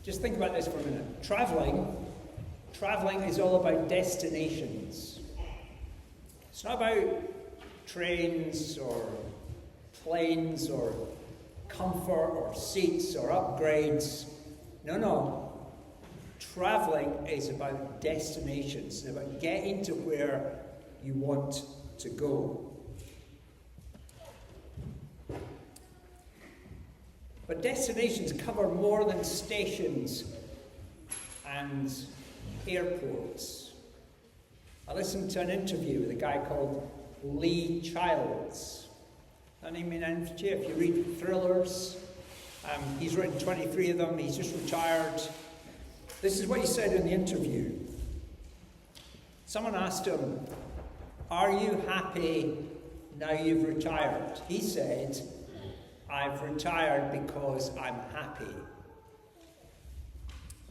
Just think about this for a minute. Traveling is all about destinations. It's not about trains or planes or comfort or seats or upgrades. No. Traveling is about destinations, it's about getting to where you want to go. But destinations cover more than stations and airports. I listened to an interview with a guy called Lee Childs. That name mean anything to you? If you read thrillers, he's written 23 of them, he's just retired. This is what he said in the interview. Someone asked him, "Are you happy now you've retired?" He said, "I've retired because I'm happy."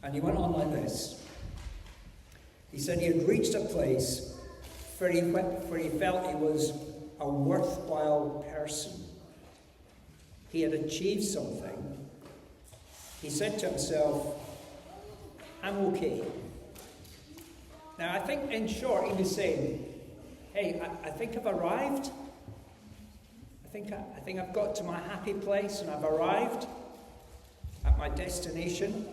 And he went on like this. He said he had reached a place where he felt he was a worthwhile person. He had achieved something. He said to himself, "I'm okay." Now, I think in short he was saying, hey, I think I've arrived. I think I've got to my happy place and I've arrived at my destination.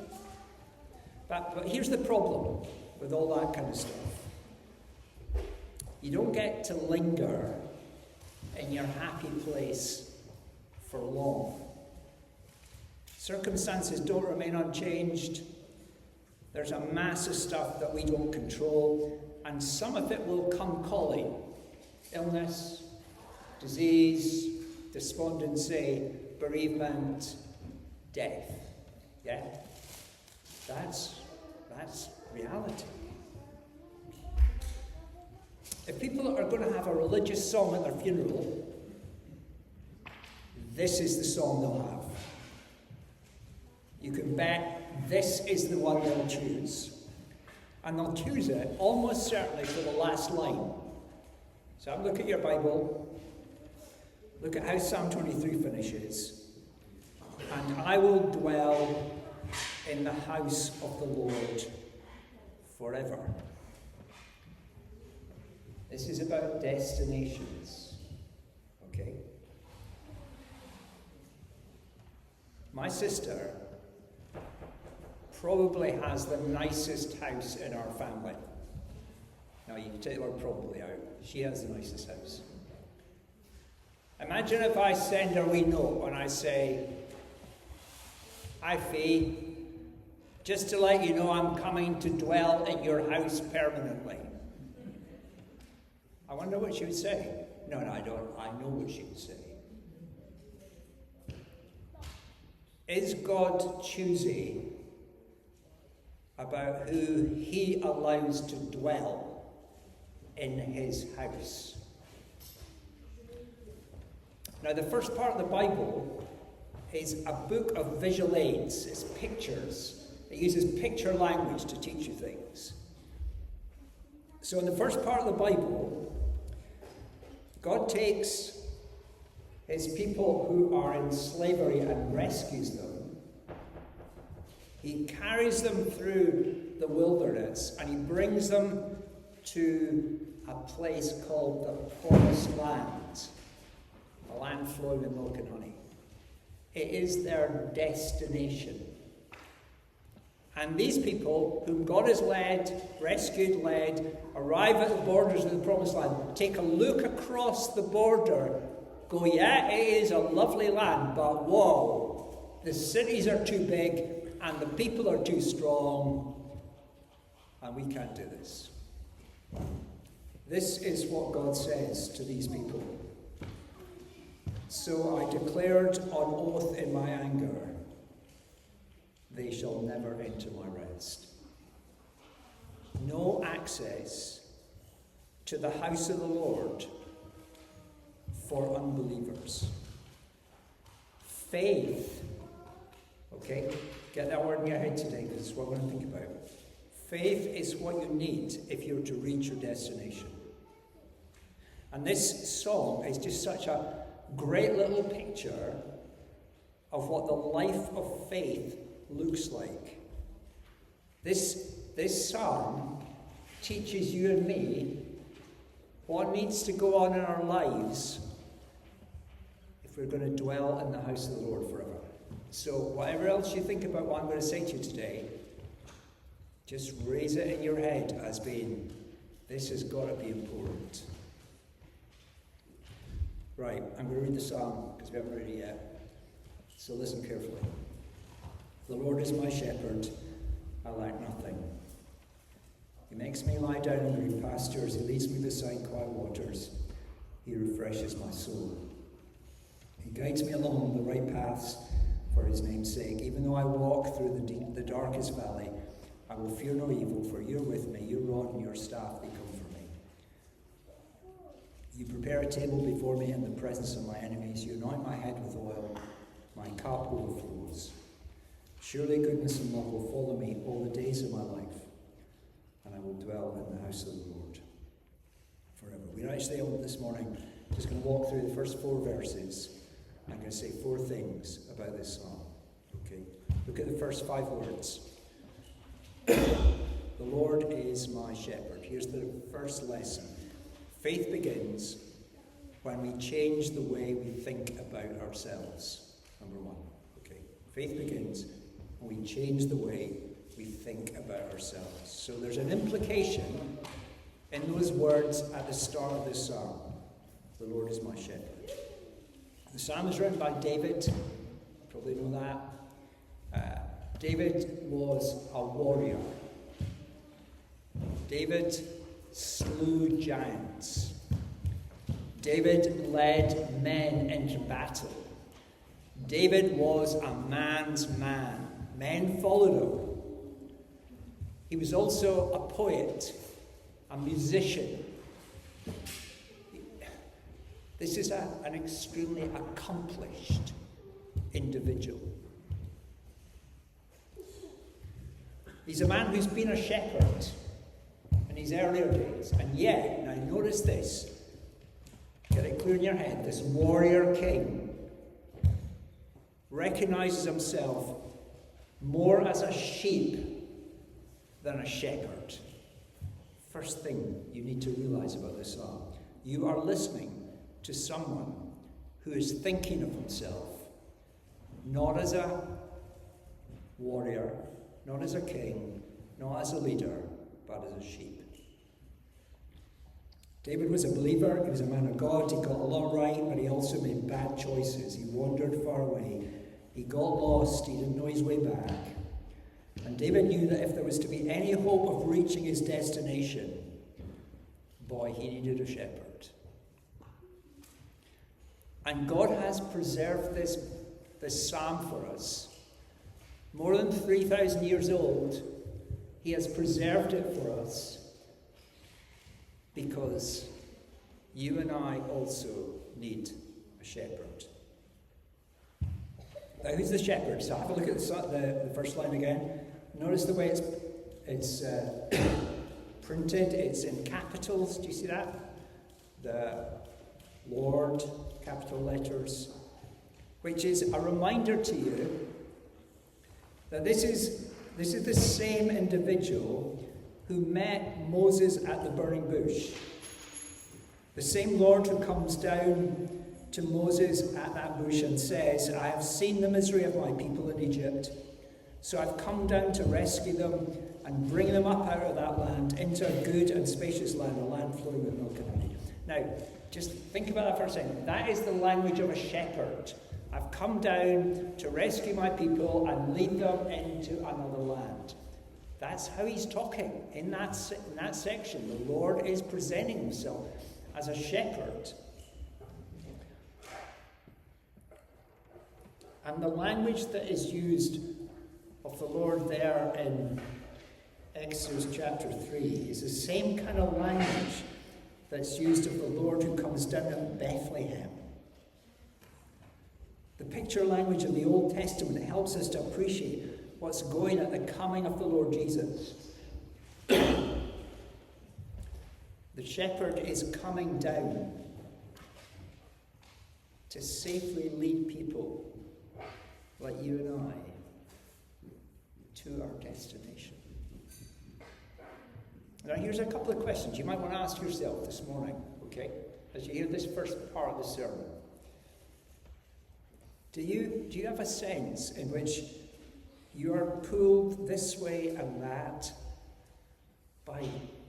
But here's the problem with all that kind of stuff. You don't get to linger in your happy place for long. Circumstances don't remain unchanged. There's a mass of stuff that we don't control, and some of it will come calling. Illness, disease, despondency, bereavement, death. Yeah? That's reality. If people are going to have a religious song at their funeral, this is the song they'll have. You can bet this is the one they'll choose. And they'll choose it almost certainly for the last line. So have a look at your Bible. Look at how Psalm 23 finishes. "And I will dwell in the house of the Lord forever." This is about destinations. Okay? My sister probably has the nicest house in our family. Now, you can take the word probably out. She has the nicest house. Imagine if I send her a wee note and I say, "Hi, Fee, just to let you know I'm coming to dwell in your house permanently." I wonder what she would say. No, I don't. I know what she would say. Is God choosy about who he allows to dwell in his house? Now, the first part of the Bible is a book of visual aids. It's pictures. It uses picture language to teach you things. So in the first part of the Bible, God takes his people who are in slavery and rescues them. He carries them through the wilderness and he brings them to a place called the Promised Land, a land flowing with milk and honey. It is their destination. And these people, whom God has rescued, arrive at the borders of the Promised Land, take a look across the border, go, yeah, it is a lovely land, but whoa, the cities are too big and the people are too strong, and we can't do this. This is what God says to these people. "So I declared on oath in my anger, they shall never enter my rest." No access to the house of the Lord for unbelievers. Faith, okay, get that word in your head today because it's what we're going to think about. Faith is what you need if you're to reach your destination. And this song is just such a great little picture of what the life of faith looks like. This psalm teaches you and me what needs to go on in our lives if we're going to dwell in the house of the Lord forever. So whatever else you think about what I'm going to say to you today, just raise it in your head as being, this has got to be important. Right, I'm going to read the psalm because we haven't read it yet. So listen carefully. The Lord is my shepherd, I lack nothing. He makes me lie down in green pastures. He leads me beside quiet waters. He refreshes my soul. He guides me along the right paths for his name's sake. Even though I walk through the darkest valley, I will fear no evil, for you're with me. Your rod and your staff, they comfort me. You prepare a table before me in the presence of my enemies. You anoint my head with oil. My cup overflows. Surely goodness and love will follow me all the days of my life, and I will dwell in the house of the Lord forever. We're actually this morning just going to walk through the first 4 verses. I'm going to say 4 things about this psalm. Okay? Look at the first 5 words. The Lord is my shepherd. Here's the first lesson. Faith begins when we change the way we think about ourselves. Number 1. Okay. Faith begins when we change the way we think about ourselves. So there's an implication in those words at the start of this psalm. The Lord is my shepherd. The psalm is written by David. You probably know that. David was a warrior. David slew giants. David led men into battle. David was a man's man. Men followed him. He was also a poet, a musician. This is an extremely accomplished individual. He's a man who's been a shepherd in his earlier days. And yet, now notice this, get it clear in your head, this warrior king recognizes himself more as a sheep than a shepherd. First thing you need to realize about this psalm, you are listening to someone who is thinking of himself not as a warrior, not as a king, not as a leader, but as a sheep. David was a believer, he was a man of God, he got a lot right, but he also made bad choices. He wandered far away, he got lost, he didn't know his way back. And David knew that if there was to be any hope of reaching his destination, boy, he needed a shepherd. And God has preserved this psalm for us. More than 3,000 years old, he has preserved it for us because you and I also need a shepherd. Now, who's the shepherd? So have a look at the first line again. Notice the way it's printed. It's in capitals. Do you see that? The Lord, capital letters, which is a reminder to you that this is the same individual who met Moses at the burning bush. The same Lord who comes down to Moses at that bush and says, I have seen the misery of my people in Egypt, so I've come down to rescue them and bring them up out of that land into a good and spacious land, a land flowing with milk and honey. Now, just think about that for a second. That is the language of a shepherd. I've come down to rescue my people and lead them into another land. That's how he's talking in that section. The Lord is presenting himself as a shepherd. And the language that is used of the Lord there in Exodus chapter 3 is the same kind of language that's used of the Lord who comes down at Bethlehem. The picture language of the Old Testament helps us to appreciate what's going at the coming of the Lord Jesus. The shepherd is coming down to safely lead people like you and I to our destination. Now, here's a couple of questions you might want to ask yourself this morning, okay, as you hear this first part of the sermon. Do you have a sense in which you are pulled this way and that by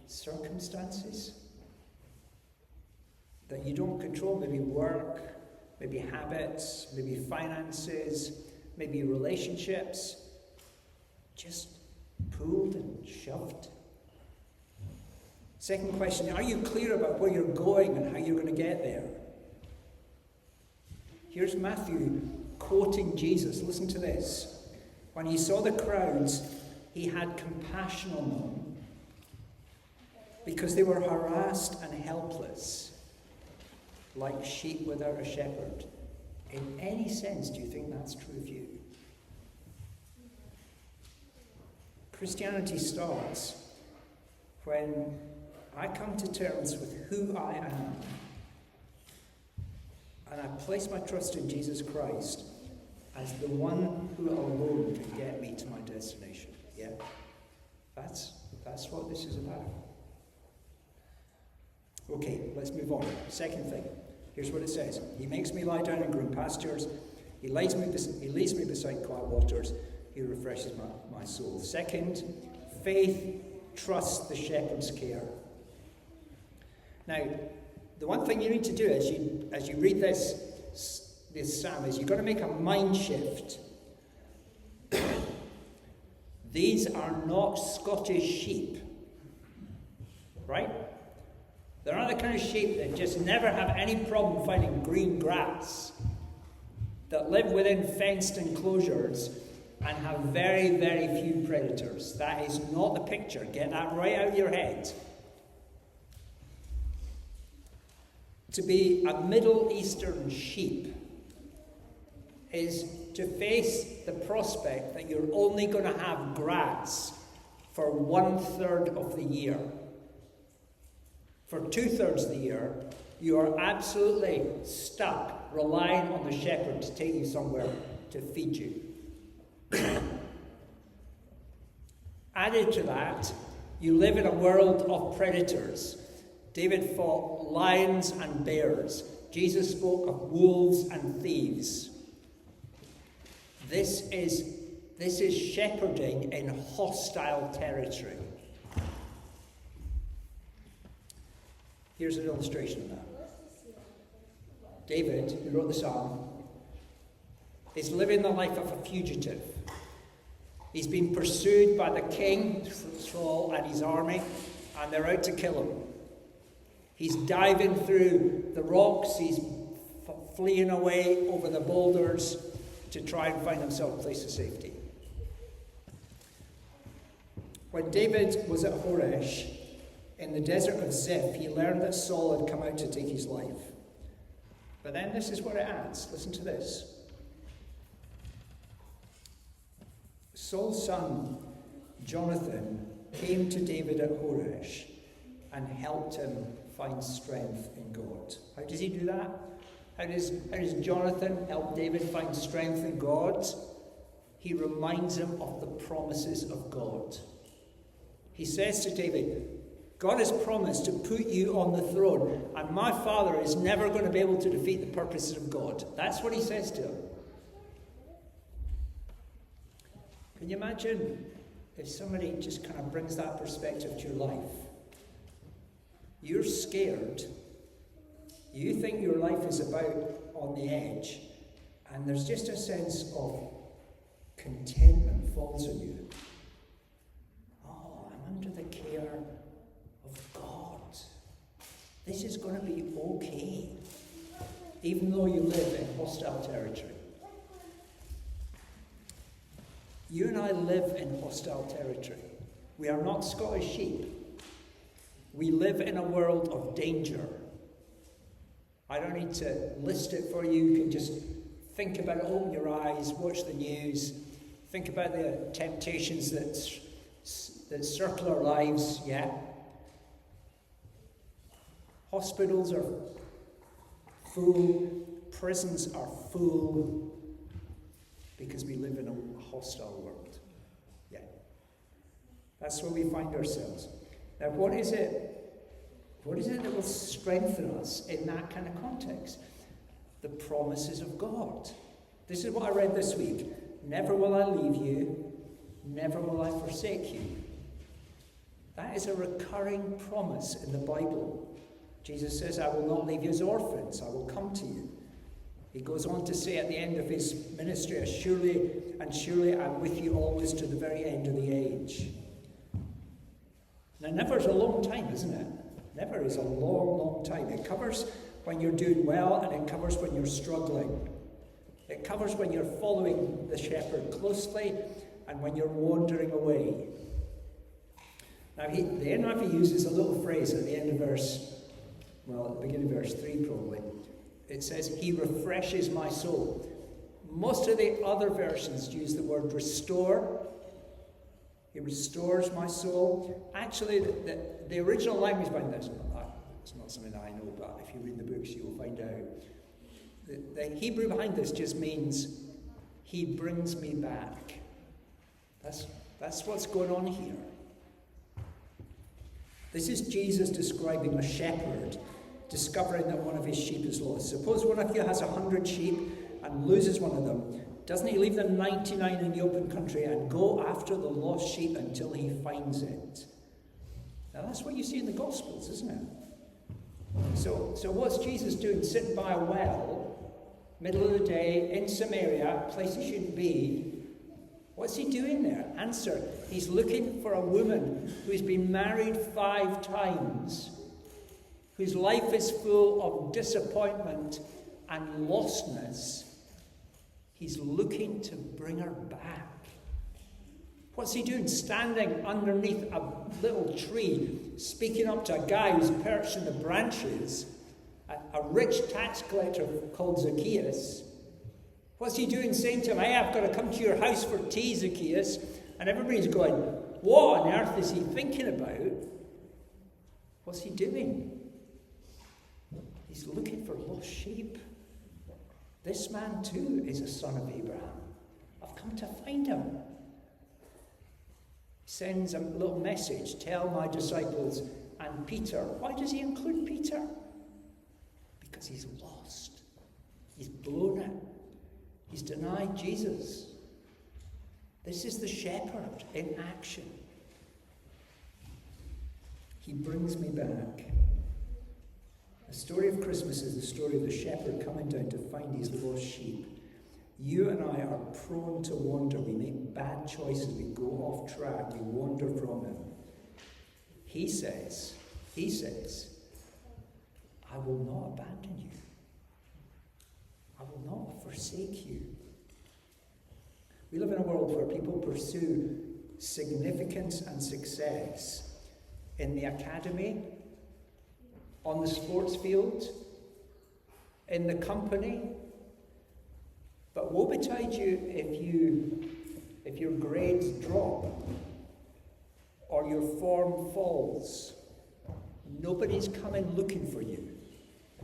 circumstances that you don't control? Maybe work, maybe habits, maybe finances, maybe relationships. Just pulled and shoved. Second question, are you clear about where you're going and how you're going to get there? Here's Matthew quoting Jesus. Listen to this. When he saw the crowds, he had compassion on them because they were harassed and helpless, like sheep without a shepherd. In any sense, do you think that's true of you? Christianity starts when I come to terms with who I am and I place my trust in Jesus Christ as the one who alone can get me to my destination. Yeah? That's what this is about. Okay, let's move on. Second thing. Here's what it says. He makes me lie down in green pastures. He leads me beside quiet waters. He refreshes my soul. Second, faith trusts the shepherd's care. Now, the one thing you need to do as you read this psalm is you've got to make a mind shift. These are not Scottish sheep. Right? They're not the kind of sheep that just never have any problem finding green grass, that live within fenced enclosures and have very, very few predators. That is not the picture. Get that right out of your head. To be a Middle Eastern sheep is to face the prospect that you're only going to have grass for 1/3 of the year. For 2/3 of the year, you are absolutely stuck relying on the shepherd to take you somewhere to feed you. Added to that, you live in a world of predators. David fought lions and bears. Jesus spoke of wolves and thieves. This is shepherding in hostile territory. Here's an illustration of that. David, who wrote the psalm, is living the life of a fugitive. He's been pursued by the king, Saul, and his army, and they're out to kill him. He's diving through the rocks, he's fleeing away over the boulders to try and find himself a place of safety. When David was at Horesh, in the desert of Ziph, he learned that Saul had come out to take his life. But then this is what it adds. Listen to this. Saul's son, Jonathan, came to David at Horesh and helped him find strength in God. How does he do that? How does Jonathan help David find strength in God? He reminds him of the promises of God. He says to David, God has promised to put you on the throne, and my father is never going to be able to defeat the purposes of God. That's what he says to him. Can you imagine if somebody just kind of brings that perspective to your life? You're scared. You think your life is about on the edge, and there's just a sense of contentment falls on you. Oh, I'm under the care of God. This is going to be okay, even though you live in hostile territory. You and I live in hostile territory. We are not Scottish sheep. We live in a world of danger. I don't need to list it for you. You can just think about it, open your eyes, watch the news, think about the temptations that circle our lives, yeah? Hospitals are full, prisons are full, because we live in a hostile world. Yeah. That's where we find ourselves. Now, what is it? What is it that will strengthen us in that kind of context? The promises of God. This is what I read this week. Never will I leave you, never will I forsake you. That is a recurring promise in the Bible. Jesus says, I will not leave you as orphans, I will come to you. He goes on to say at the end of his ministry, surely I'm with you always to the very end of the age. Now, never is a long time, isn't it? Never is a long, long time. It covers when you're doing well, and it covers when you're struggling. It covers when you're following the shepherd closely and when you're wandering away. Now, the NIV uses a little phrase at the end of at the beginning of verse 3 probably. It says, he refreshes my soul. Most of the other versions use the word restore. He restores my soul. Actually, the original language behind this, it's not something that I know, but if you read the books, you will find out. The Hebrew behind this just means, he brings me back. That's what's going on here. This is Jesus describing a shepherd discovering that one of his sheep is lost. Suppose one of you has 100 sheep and loses one of them. Doesn't he leave the 99 in the open country and go after the lost sheep until he finds it? Now that's what you see in the Gospels, isn't it? So what's Jesus doing? Sitting by a well, middle of the day, in Samaria, a place he shouldn't be. What's he doing there? Answer, he's looking for a woman who's been married 5 times, whose life is full of disappointment and lostness. He's looking to bring her back. What's he doing? Standing underneath a little tree, speaking up to a guy who's perched in the branches, a rich tax collector called Zacchaeus. What's he doing? Saying to him, hey, I've got to come to your house for tea, Zacchaeus. And everybody's going, what on earth is he thinking about? What's he doing? He's looking for lost sheep. This man too is a son of Abraham. I've come to find him. He sends a little message, tell my disciples and Peter. Why does he include Peter? Because he's lost. He's blown it. He's denied Jesus. This is the shepherd in action. He brings me back. The story of Christmas is the story of the shepherd coming down to find his lost sheep. You and I are prone to wander. We make bad choices. We go off track. We wander from him. He says, I will not abandon you. I will not forsake you. We live in a world where people pursue significance and success in the academy, on the sports field, in the company. But woe betide you if your grades drop or your form falls. Nobody's coming looking for you.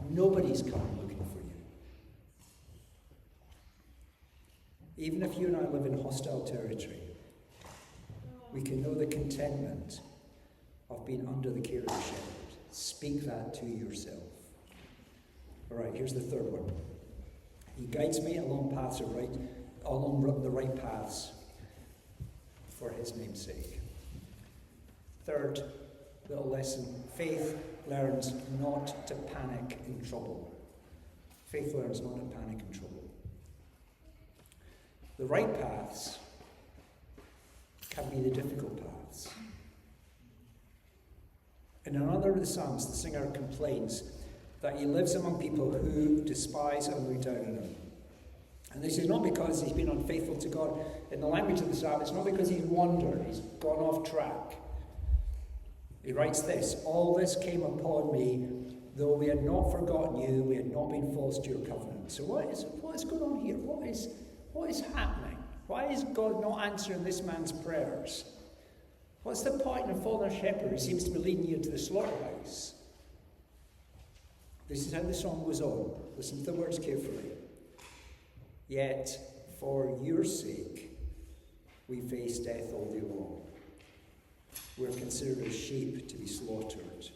Nobody's coming looking for you. Even if you and I live in hostile territory, we can know the contentment of being under the care of the shepherd. Speak that to yourself. All right, here's the third one. He guides me along the right paths for his name's sake. Third little lesson, faith learns not to panic in trouble. Faith learns not to panic in trouble. The right paths can be the difficult paths. In another of the Psalms, the singer complains that he lives among people who despise and look down on him. And this is not because he's been unfaithful to God. In the language of the Psalm, it's not because he's wandered, he's gone off track. He writes this, all this came upon me, though we had not forgotten you, we had not been false to your covenant. So what is going on here? What is happening? Why is God not answering this man's prayers? What's the point in following a shepherd who seems to be leading you to the slaughterhouse? This is how the song goes on. Listen to the words carefully. Yet, for your sake, we face death all day long. we're considered as sheep to be slaughtered.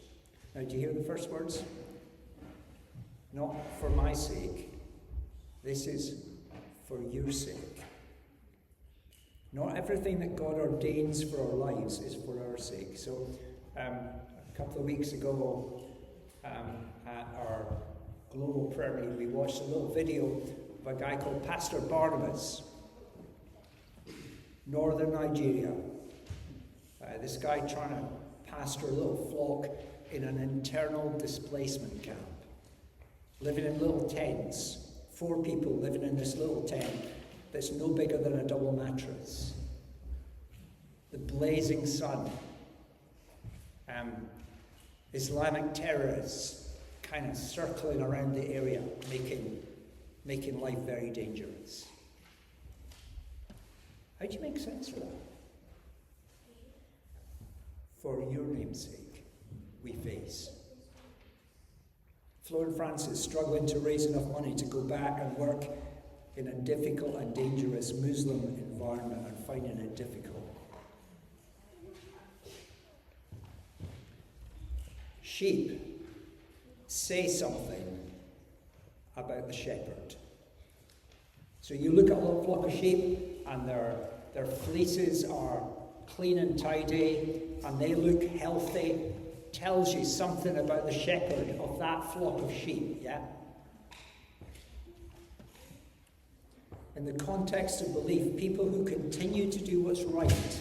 Now, do you hear the first words? Not for my sake. This is for your sake. Not everything that God ordains for our lives is for our sake. So, a couple of weeks ago, at our global prayer meeting, we watched a little video of a guy called Pastor Barnabas, northern Nigeria. This guy trying to pastor a little flock in an internal displacement camp, living in little tents. 4 people living in this little tent that's no bigger than a double mattress. The blazing sun. Islamic terrorists kind of circling around the area, making life very dangerous. How do you make sense of that? For your name's sake, we face. Flo and Francis struggling to raise enough money to go back and work in a difficult and dangerous Muslim environment and finding it difficult. Sheep say something about the shepherd. So you look at a little flock of sheep and their fleeces are clean and tidy and they look healthy. Tells you something about the shepherd of that flock of sheep, yeah? In the context of belief, people who continue to do what's right,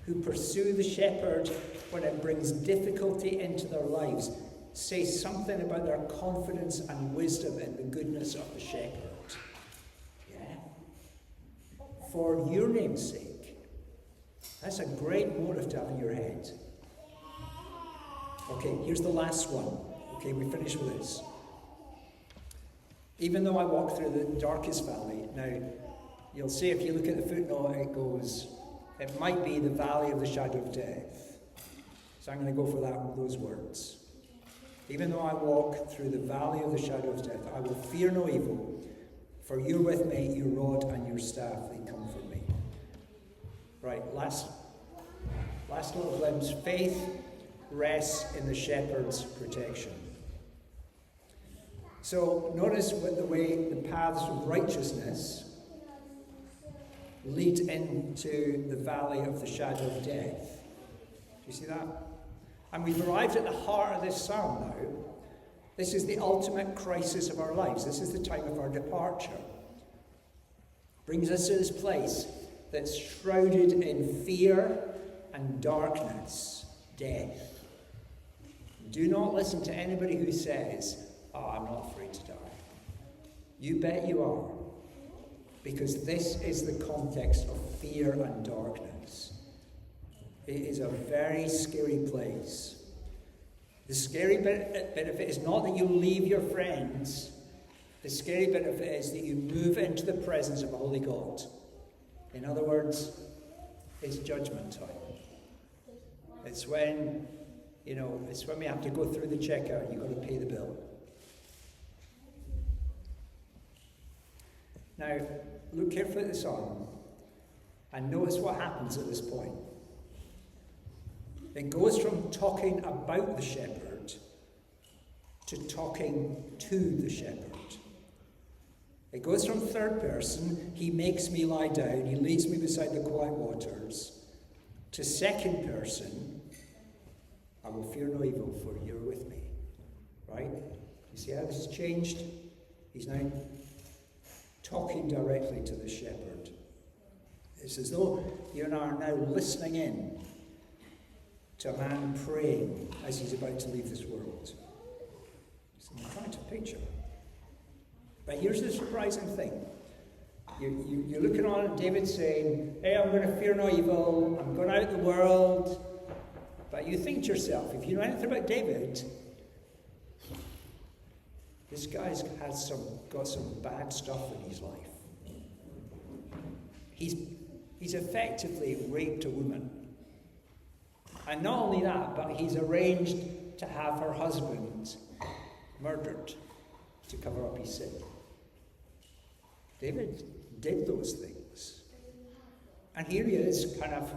who pursue the shepherd when it brings difficulty into their lives, say something about their confidence and wisdom in the goodness of the shepherd. Yeah? For your name's sake. That's a great motive to have in your head. Okay, here's the last one. Okay, we finish with this. Even though I walk through the darkest valley, now, you'll see if you look at the footnote, it goes, it might be the valley of the shadow of death. So I'm going to go for those words. Even though I walk through the valley of the shadow of death, I will fear no evil, for you're with me, your rod and your staff, they comfort me. Right, last little glimpse. Faith rests in the shepherd's protection. So notice the way the paths of righteousness lead into the valley of the shadow of death. Do you see that? And we've arrived at the heart of this psalm now. This is the ultimate crisis of our lives. This is the time of our departure. Brings us to this place that's shrouded in fear and darkness, death. Do not listen to anybody who says, "Oh, I'm not afraid to die." You bet you are. Because this is the context of fear and darkness. It is a very scary place. The scary bit of it is not that you leave your friends. The scary bit of it is that you move into the presence of a holy God. In other words, it's judgment time. It's when, it's when we have to go through the checkout. You've got to pay the bill. Now, look carefully at the psalm and notice what happens at this point. It goes from talking about the shepherd to talking to the shepherd. It goes from third person, he makes me lie down, he leads me beside the quiet waters, to second person, I will fear no evil, for you're with me. Right? You see how this has changed? He's now talking directly to the shepherd. It's as though you and I are now listening in to a man praying as he's about to leave this world. It's an attractive picture. But here's the surprising thing. You're looking on and David saying, "Hey, I'm going to fear no evil. I'm going out in the world." But you think to yourself, if you know anything about David, this guy's got some bad stuff in his life. He's effectively raped a woman. And not only that, but he's arranged to have her husband murdered to cover up his sin. David did those things. And here he is, kind of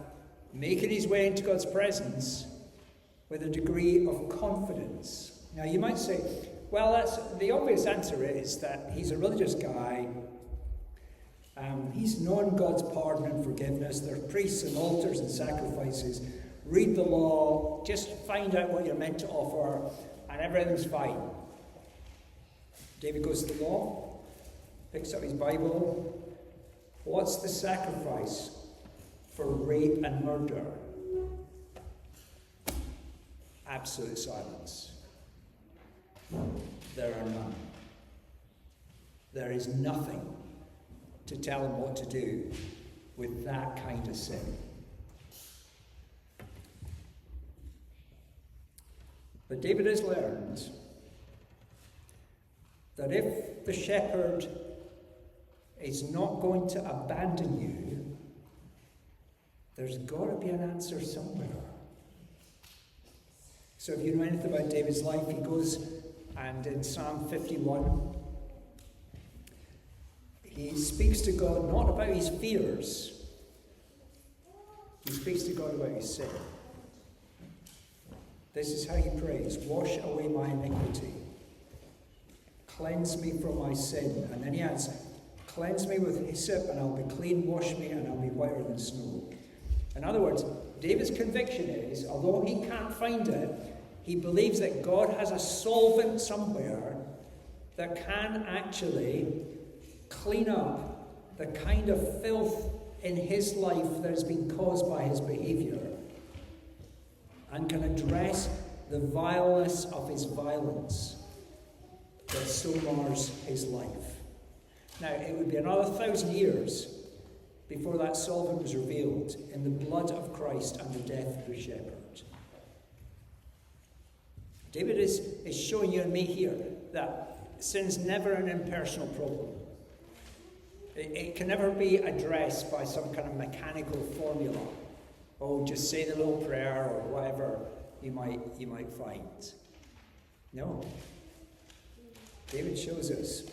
making his way into God's presence with a degree of confidence. Now you might say, well, the obvious answer is that he's a religious guy. He's known God's pardon and forgiveness. There are priests and altars and sacrifices. Read the law, just find out what you're meant to offer, and everything's fine. David goes to the law, picks up his Bible. What's the sacrifice for rape and murder? Absolute silence. There are none. There is nothing to tell him what to do with that kind of sin. But David has learned that if the shepherd is not going to abandon you, there's got to be an answer somewhere. So if you know anything about David's life, he goes and in Psalm 51, he speaks to God not about his fears, he speaks to God about his sin. This is how he prays: wash away my iniquity, cleanse me from my sin. And then he adds, cleanse me with hyssop and I'll be clean, wash me and I'll be whiter than snow. In other words, David's conviction is, although he can't find it, he believes that God has a solvent somewhere that can actually clean up the kind of filth in his life that has been caused by his behavior, and can address the vileness of his violence that so mars his life. Now, it would be another 1,000 years before that solvent was revealed in the blood of Christ and the death of the shepherd. David is showing you and me here that sin's never an impersonal problem. It can never be addressed by some kind of mechanical formula. Oh, just say the little prayer or whatever you might find. No. David shows us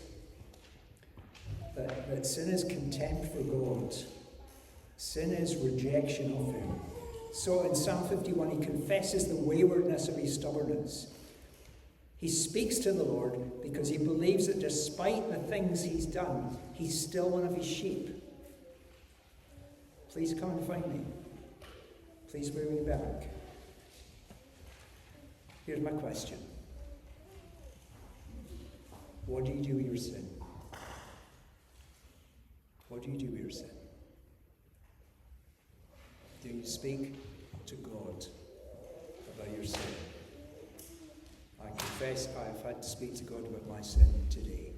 that sin is contempt for God. Sin is rejection of him. So in Psalm 51, he confesses the waywardness of his stubbornness. He speaks to the Lord because he believes that despite the things he's done, he's still one of his sheep. Please come and find me. Please bring me back. Here's my question. What do you do with your sin? What do you do with your sin? Do you speak to God about your sin? I confess I have had to speak to God about my sin today.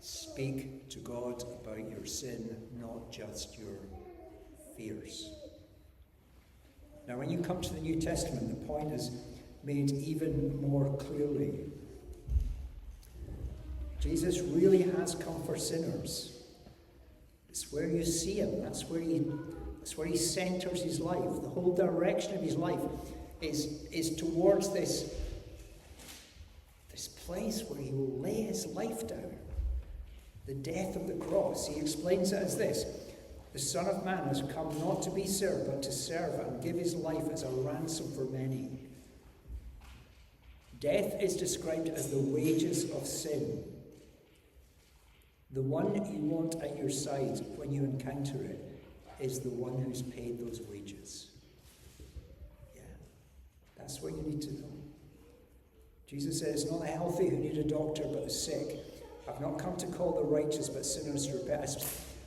Speak to God about your sin, not just your fears. Now, when you come to the New Testament, the point is made even more clearly. Jesus really has come for sinners. It's where you see him. That's where he centers his life. The whole direction of his life is towards this place where he will lay his life down. The death of the cross. He explains it as this: the Son of Man has come not to be served, but to serve and give his life as a ransom for many. Death is described as the wages of sin. The one you want at your side when you encounter it is the one who's paid those wages. Yeah, that's what you need to know. Jesus says, it's not the healthy who need a doctor, but the sick. I've not come to call the righteous, but sinners to repent.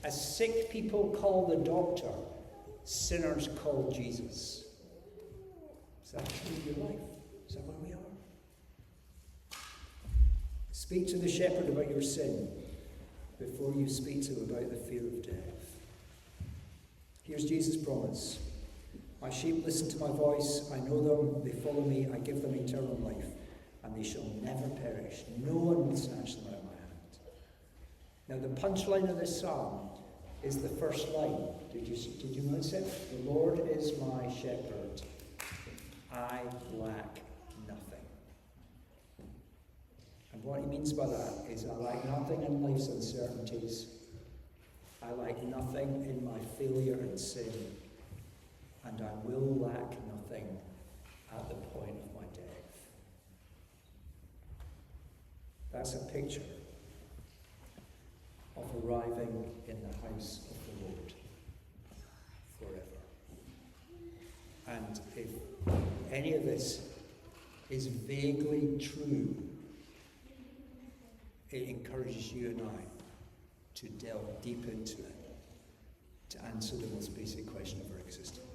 As sick people call the doctor, sinners call Jesus. Is that true of your life? Is that where we are? Speak to the shepherd about your sin before you speak to him about the fear of death. Here's Jesus' promise. My sheep listen to my voice. I know them. They follow me. I give them eternal life, and they shall never perish. No one will snatch them out of my hand. Now, the punchline of this psalm is the first line. Did you notice it? The Lord is my shepherd. I lack nothing. And what he means by that is I lack nothing in life's uncertainties. I lack nothing in my failure and sin. and I will lack nothing at the point of my death. That's a picture of arriving in the house of the Lord forever. And if any of this is vaguely true, it encourages you and I to delve deep into it, to answer the most basic question of our existence.